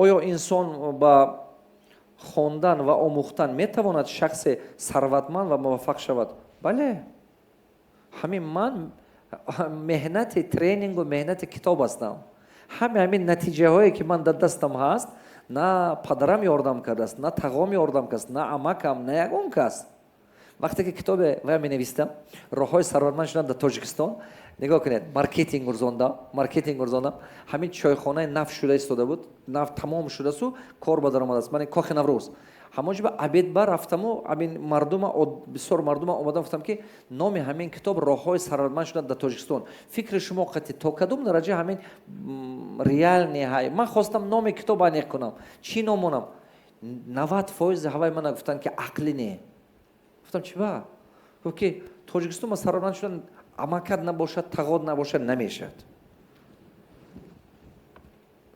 оё инсон ба хондан ва омӯхтан метавонад шахсе сарватманд ва муваффақ шавад? Бале. ҳамин ман меҳнати тренингу меҳнати китоб ҳастам. ҳамин натиҷаҳое ки ман дар дастам ҳаст, на падарам ёрдам кардааст, на тағом ёрдам кардааст, на амакам, на ягон кас. вақте ки китобе ва менавистам роҳҳои сарватманд шудан дар тоҷикистон, нигоҳ кунед, маркетинг урзондам, ҳамин чойхонаи нафт шуда истода буд, нафт тамом шудасу кор ба даромад аст. Ман кохи наврӯз ҳамоҷиба абед ба рафтаму ҳамин мардума бисёр мардума омадам гуфтам ки номи ҳамин китоб роҳҳои сарватманд шудан дар тоҷикистон. Фикри шумо қати то кадом дараҷа ҳамин реални ҳай. Ман хостам номи китоб аниқ кунам. Чӣ ном монам? 90% ҳаваи мана гуфтанд ки ақлӣ не. گفتم چی با؟ گفت که تاجیکستان سربلند شدن عملکرد نباشد تقاعد نباشد نمیشد.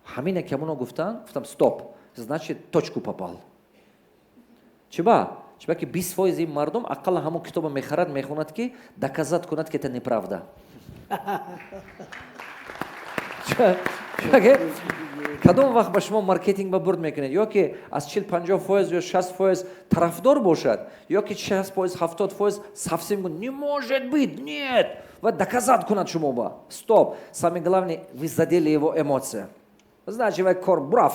همینه که منو گفتن استاپ. значит точку попал. چی با؟ چی با که 20% این مردم اقل همون کتابو میخرد میخوند که доказать کند که это неправда. کدام وقت با شما مارکتینگ با برد میکنید یا که از 40-50% یا 60% طرفدار باشد یا که 60% 70% совсем не может быть, нет, вот доказать кунат шумо ба. Стоп, самое главное, вы задели его эмоции. Значит, вы кор брав.